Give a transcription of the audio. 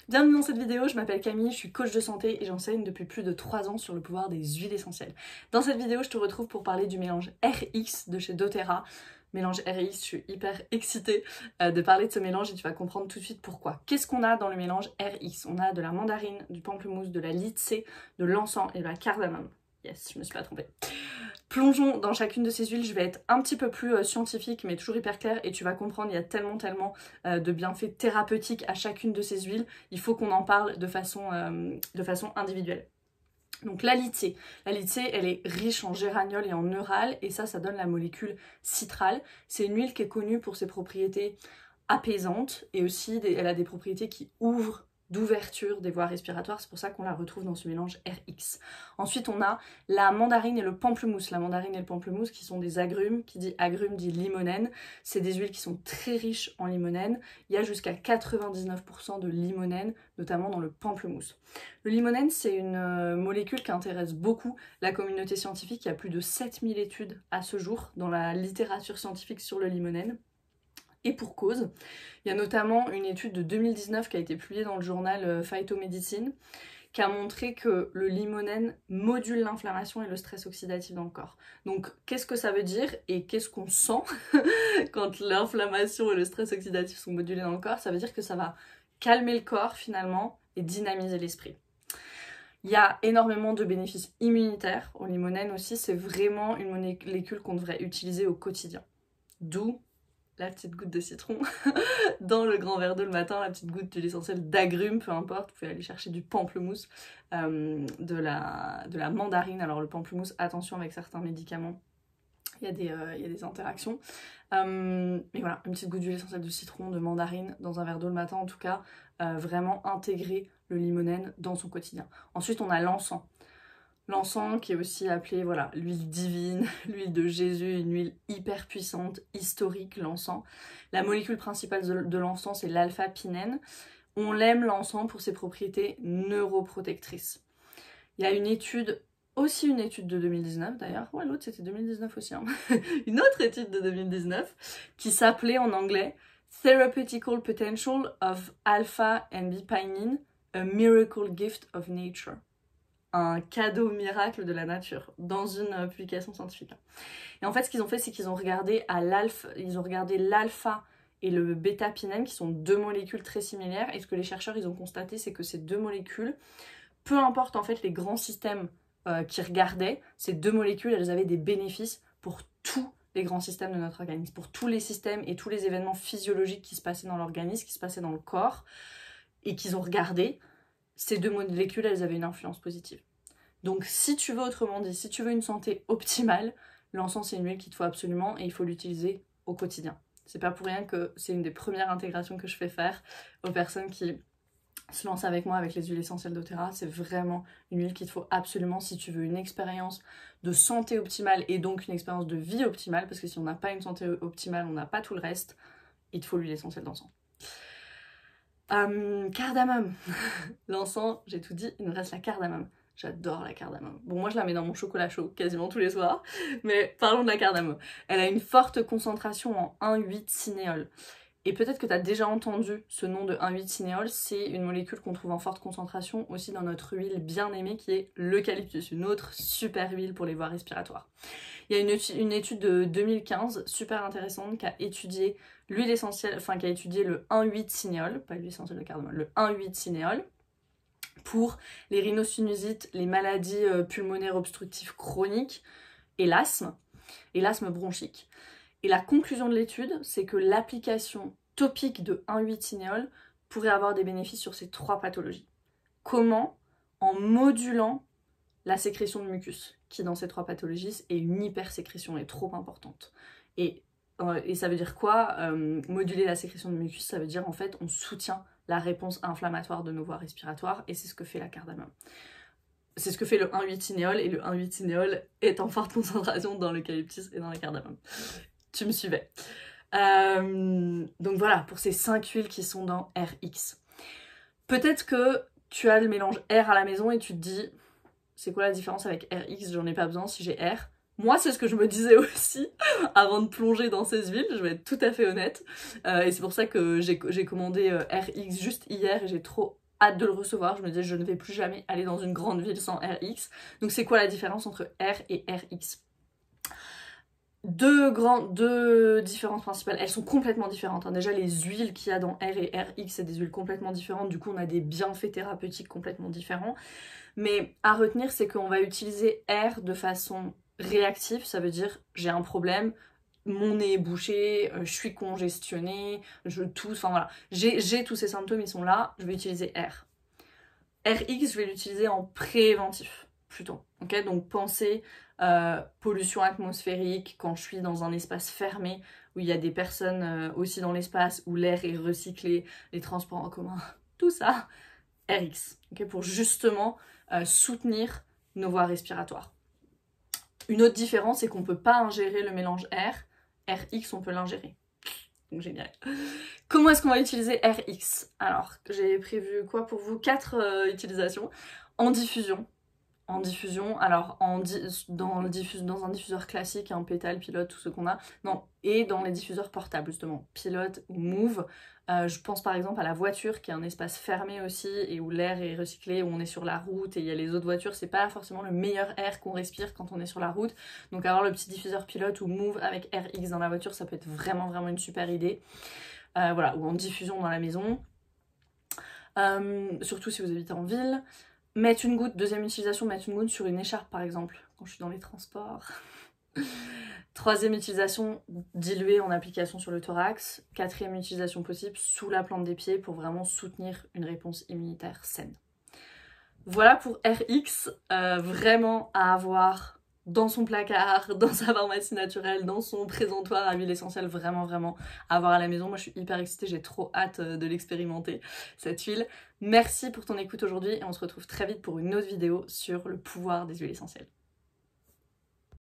Bienvenue dans cette vidéo, je m'appelle Camille, je suis coach de santé et j'enseigne depuis plus de 3 ans sur le pouvoir des huiles essentielles. Dans cette vidéo, je te retrouve pour parler du mélange RX de chez doTERRA. Mélange RX, je suis hyper excitée de parler de ce mélange et tu vas comprendre tout de suite pourquoi. Qu'est-ce qu'on a dans le mélange RX? On a de la mandarine, du pamplemousse, de la lycée, de l'encens et de la cardamome. Yes, je me suis pas trompée. Plongeons dans chacune de ces huiles, je vais être un petit peu plus scientifique mais toujours hyper claire et tu vas comprendre, il y a tellement de bienfaits thérapeutiques à chacune de ces huiles, il faut qu'on en parle de façon individuelle. Donc la lycée, elle est riche en géraniol et en neural et ça donne la molécule citrale. C'est une huile qui est connue pour ses propriétés apaisantes et aussi elle a des propriétés qui ouvrent d'ouverture des voies respiratoires, c'est pour ça qu'on la retrouve dans ce mélange RX. Ensuite on a la mandarine et le pamplemousse. La mandarine et le pamplemousse qui sont des agrumes, qui dit agrumes dit limonène. C'est des huiles qui sont très riches en limonène. Il y a jusqu'à 99% de limonène, notamment dans le pamplemousse. Le limonène c'est une molécule qui intéresse beaucoup la communauté scientifique. Il y a plus de 7000 études à ce jour dans la littérature scientifique sur le limonène. Et pour cause, il y a notamment une étude de 2019 qui a été publiée dans le journal Phytomedicine qui a montré que le limonène module l'inflammation et le stress oxydatif dans le corps. Donc qu'est-ce que ça veut dire et qu'est-ce qu'on sent quand l'inflammation et le stress oxydatif sont modulés dans le corps? Ça veut dire que ça va calmer le corps finalement et dynamiser l'esprit. Il y a énormément de bénéfices immunitaires au limonène aussi, c'est vraiment une molécule qu'on devrait utiliser au quotidien. D'où la petite goutte de citron dans le grand verre d'eau le matin, la petite goutte d'huile essentielle d'agrumes, peu importe, vous pouvez aller chercher du pamplemousse, de la mandarine. Alors le pamplemousse, attention avec certains médicaments, il y a des interactions. Mais voilà, une petite goutte d'huile essentielle de citron, de mandarine dans un verre d'eau le matin en tout cas, vraiment intégrer le limonène dans son quotidien. Ensuite on a l'encens. L'encens qui est aussi appelé voilà, l'huile divine, l'huile de Jésus, une huile hyper puissante, historique l'encens. La molécule principale de l'encens c'est l'alpha-pinène. On l'aime l'encens pour ses propriétés neuroprotectrices. Il y a une étude de 2019 d'ailleurs, ouais l'autre c'était 2019 aussi, hein. Une autre étude de 2019 qui s'appelait en anglais Therapeutical Potential of Alpha and B-Pinene, a Miracle Gift of Nature. Un cadeau miracle de la nature dans une publication scientifique. Et en fait, ce qu'ils ont fait, c'est qu'ils ont regardé l'alpha et le bêta-pinène, qui sont deux molécules très similaires. Et ce que les chercheurs ils ont constaté, c'est que ces deux molécules, peu importe en fait les grands systèmes qu'ils regardaient, ces deux molécules, elles avaient des bénéfices pour tous les grands systèmes de notre organisme, pour tous les systèmes et tous les événements physiologiques qui se passaient dans l'organisme, qui se passaient dans le corps, et qu'ils ont regardé. Ces deux molécules, elles avaient une influence positive. Donc si tu veux, autrement dit, si tu veux une santé optimale, l'encens c'est une huile qu'il te faut absolument et il faut l'utiliser au quotidien. C'est pas pour rien que c'est une des premières intégrations que je fais faire aux personnes qui se lancent avec moi avec les huiles essentielles doTERRA. C'est vraiment une huile qu'il te faut absolument si tu veux une expérience de santé optimale et donc une expérience de vie optimale, parce que si on n'a pas une santé optimale, on n'a pas tout le reste, il te faut l'huile essentielle d'encens. Cardamome. L'encens, j'ai tout dit, il nous reste la cardamome. J'adore la cardamome. Bon, moi je la mets dans mon chocolat chaud quasiment tous les soirs, mais parlons de la cardamome. Elle a une forte concentration en 1,8-cinéole. Et peut-être que tu as déjà entendu ce nom de 1,8-cinéole, c'est une molécule qu'on trouve en forte concentration aussi dans notre huile bien aimée qui est l'eucalyptus, une autre super huile pour les voies respiratoires. Il y a une étude de 2015 super intéressante qui a étudié l'huile essentielle, enfin qui a étudié le 1,8-cinéole, pas l'huile essentielle de cardamome, le 1,8-cinéole, pour les rhinosinusites, les maladies pulmonaires obstructives chroniques et l'asthme bronchique. Et la conclusion de l'étude, c'est que l'application topique de 1,8-cinéole pourrait avoir des bénéfices sur ces trois pathologies. Comment? En modulant la sécrétion de mucus, qui dans ces trois pathologies est une hypersécrétion, est trop importante. Et ça veut dire quoi? Moduler la sécrétion de mucus, ça veut dire en fait on soutient la réponse inflammatoire de nos voies respiratoires et c'est ce que fait la cardamome. C'est ce que fait le 1,8-cinéole et le 1,8-cinéole est en forte concentration dans l'eucalyptus et dans la cardamome. Tu me suivais. Donc voilà, pour ces 5 huiles qui sont dans RX. Peut-être que tu as le mélange R à la maison et tu te dis, c'est quoi la différence avec RX? J'en ai pas besoin si j'ai R. Moi, c'est ce que je me disais aussi avant de plonger dans ces huiles, je vais être tout à fait honnête. Et c'est pour ça que j'ai commandé RX juste hier et j'ai trop hâte de le recevoir. Je me dis je ne vais plus jamais aller dans une grande ville sans RX. Donc c'est quoi la différence entre R et RX? Deux différences principales, elles sont complètement différentes, hein. Déjà les huiles qu'il y a dans R et RX c'est des huiles complètement différentes, du coup on a des bienfaits thérapeutiques complètement différents. Mais à retenir c'est qu'on va utiliser R de façon réactive, ça veut dire j'ai un problème, mon nez est bouché, je suis congestionnée, je tousse, enfin voilà, j'ai tous ces symptômes, ils sont là, je vais utiliser R. RX je vais l'utiliser en préventif plutôt, ok? Donc pensez pollution atmosphérique, quand je suis dans un espace fermé où il y a des personnes aussi dans l'espace, où l'air est recyclé, les transports en commun, tout ça, RX, okay, pour justement soutenir nos voies respiratoires. Une autre différence, c'est qu'on ne peut pas ingérer le mélange RX, on peut l'ingérer. Donc génial. Comment est-ce qu'on va utiliser RX? Alors, j'ai prévu quoi pour vous? 4 utilisations. En diffusion. En diffusion, alors dans un diffuseur classique, un pétale, pilote, tout ce qu'on a, non, et dans les diffuseurs portables justement, pilote ou move. Je pense par exemple à la voiture qui est un espace fermé aussi et où l'air est recyclé, où on est sur la route et il y a les autres voitures, c'est pas forcément le meilleur air qu'on respire quand on est sur la route. Donc avoir le petit diffuseur pilote ou move avec RX dans la voiture, ça peut être vraiment une super idée. Voilà, ou en diffusion dans la maison. Surtout si vous habitez en ville. Mettre une goutte, deuxième utilisation, mettre une goutte sur une écharpe par exemple, quand je suis dans les transports. Troisième utilisation, diluer en application sur le thorax. Quatrième utilisation possible, sous la plante des pieds pour vraiment soutenir une réponse immunitaire saine. Voilà pour RX, vraiment à avoir dans son placard, dans sa pharmacie naturelle, dans son présentoir à huile essentielle, vraiment à avoir à la maison. Moi je suis hyper excitée, j'ai trop hâte de l'expérimenter, cette huile. Merci pour ton écoute aujourd'hui et on se retrouve très vite pour une autre vidéo sur le pouvoir des huiles essentielles.